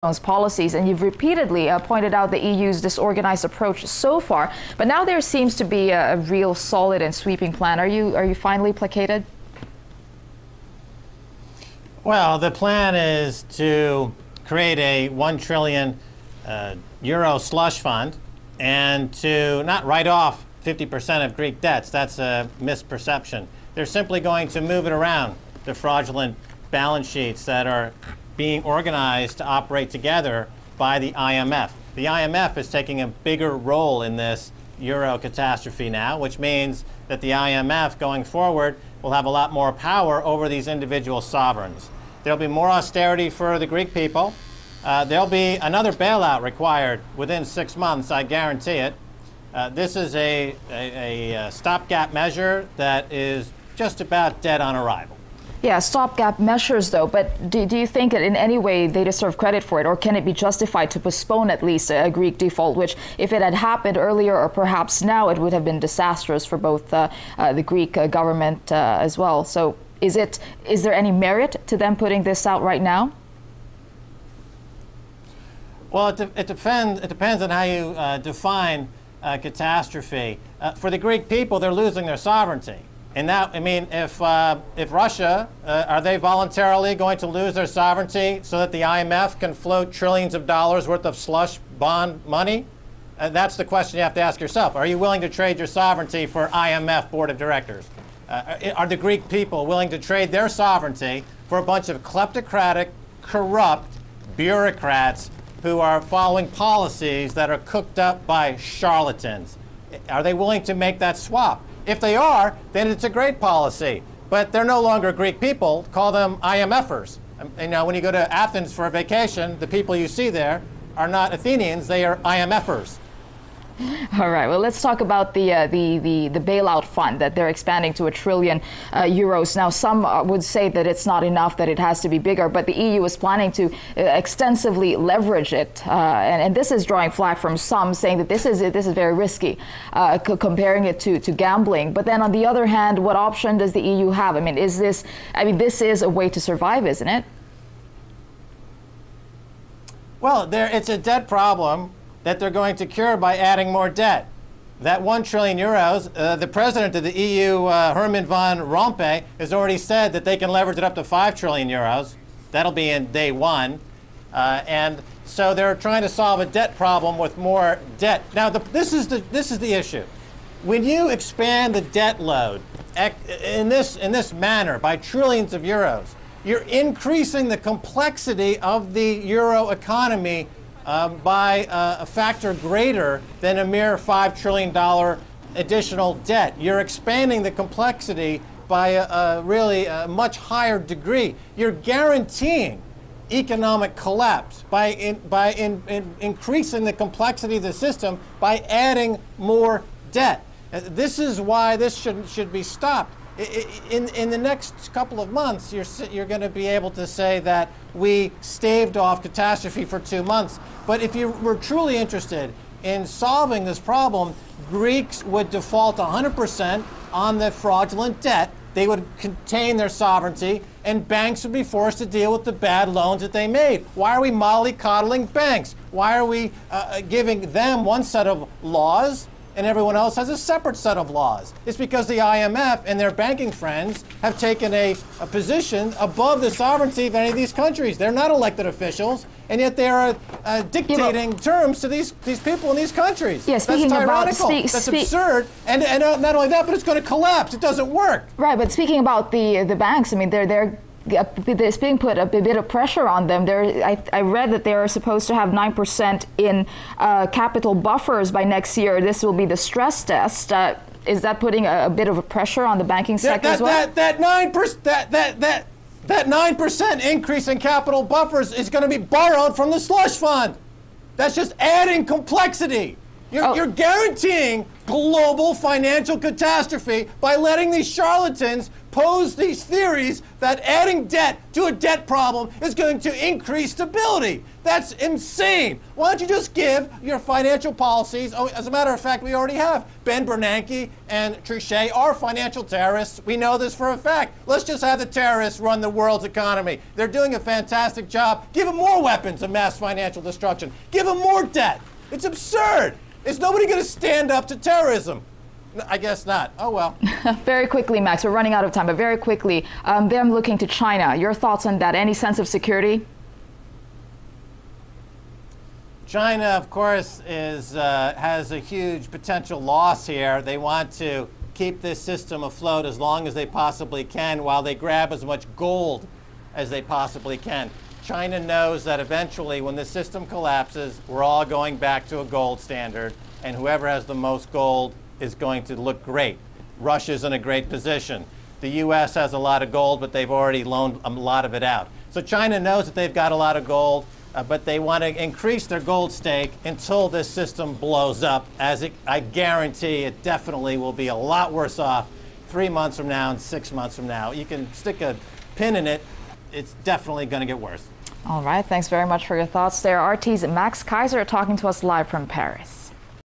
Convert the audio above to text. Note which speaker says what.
Speaker 1: policies, and you've repeatedly pointed out the EU's disorganized approach so far, but now there seems to be a real solid and sweeping plan. Are you finally placated?
Speaker 2: Well, the plan is to create a 1 trillion euro slush fund and to not write off 50% of Greek debts. That's a misperception. They're simply going to move it around, the fraudulent balance sheets that are being organized to operate together by the IMF. The IMF is taking a bigger role in this euro catastrophe now, which means that the IMF going forward will have a lot more power over these individual sovereigns. There'll be more austerity for the Greek people. There'll be another bailout required within 6 months, I guarantee it. This is a stopgap measure that is just about dead on arrival.
Speaker 1: Yeah, stopgap measures though, but do you think that in any way they deserve credit for it, or can it be justified to postpone at least a Greek default, which if it had happened earlier or perhaps now, it would have been disastrous for both the Greek government as well. So is there any merit to them putting this out right now?
Speaker 2: Well, it depends on how you define catastrophe. For the Greek people, they're losing their sovereignty. And that, I mean, if Russia, are they voluntarily going to lose their sovereignty so that the IMF can float trillions of dollars worth of slush bond money? That's the question you have to ask yourself. Are you willing to trade your sovereignty for IMF board of directors? Are the Greek people willing to trade their sovereignty for a bunch of kleptocratic, corrupt bureaucrats who are following policies that are cooked up by charlatans? Are they willing to make that swap? If they are, then it's a great policy. But they're no longer Greek people. Call them IMFers. You know, when you go to Athens for a vacation, the people you see there are not Athenians, they are IMFers.
Speaker 1: All right. Well, let's talk about the bailout fund that they're expanding to 1 trillion euros. Now, some would say that it's not enough, that it has to be bigger, but the EU is planning to extensively leverage it, and this is drawing flack from some, saying that this is very risky, comparing it to gambling. But then, on the other hand, what option does the EU have? I mean, this is a way to survive, isn't it?
Speaker 2: Well, it's a debt problem that they're going to cure by adding more debt. That 1 trillion euros, the president of the EU, Herman van Rompuy, has already said that they can leverage it up to 5 trillion euros. That'll be in day one. And so they're trying to solve a debt problem with more debt. Now, this is the issue. When you expand the debt load in this manner by trillions of euros, you're increasing the complexity of the euro economy by a factor greater than a mere $5 trillion additional debt. You're expanding the complexity by a really much higher degree. You're guaranteeing economic collapse by increasing the complexity of the system by adding more debt. This is why this should be stopped. In the next couple of months, you're going to be able to say that we staved off catastrophe for 2 months. But if you were truly interested in solving this problem, Greeks would default 100% on the fraudulent debt. They would contain their sovereignty, and banks would be forced to deal with the bad loans that they made. Why are we mollycoddling banks? Why are we giving them one set of laws and everyone else has a separate set of laws? It's because the IMF and their banking friends have taken a position above the sovereignty of any of these countries. They're not elected officials, and yet they are dictating terms to these people in these countries.
Speaker 1: Yeah,
Speaker 2: that's tyrannical. That's absurd. And not only that, but it's going to collapse. It doesn't work.
Speaker 1: Right, but speaking about the banks, I mean, there's being put a bit of pressure on them. I read that they are supposed to have 9% in capital buffers by next year. This will be the stress test. Is that putting a bit of a pressure on the banking sector as well?
Speaker 2: That 9% increase in capital buffers is going to be borrowed from the slush fund. That's just adding complexity. You're guaranteeing global financial catastrophe by letting these charlatans pose these theories that adding debt to a debt problem is going to increase stability. That's insane. Why don't you just give your financial policies? Oh, as a matter of fact, we already have. Ben Bernanke and Trichet are financial terrorists. We know this for a fact. Let's just have the terrorists run the world's economy. They're doing a fantastic job. Give them more weapons of mass financial destruction. Give them more debt. It's absurd. Is nobody going to stand up to terrorism? I guess not. Oh, well.
Speaker 1: Very quickly, Max, we're running out of time, but very quickly, them looking to China. Your thoughts on that? Any sense of security?
Speaker 2: China, of course, has a huge potential loss here. They want to keep this system afloat as long as they possibly can while they grab as much gold as they possibly can. China knows that eventually, when the system collapses, we're all going back to a gold standard, and whoever has the most gold is going to look great. Russia's in a great position. The U.S. has a lot of gold, but they've already loaned a lot of it out. So China knows that they've got a lot of gold. But they want to increase their gold stake until this system blows up, I guarantee it definitely will be a lot worse off 3 months from now and 6 months from now. You can stick a pin in it. It's definitely going to get worse.
Speaker 1: All right. Thanks very much for your thoughts there. RT's Max Keiser talking to us live from Paris.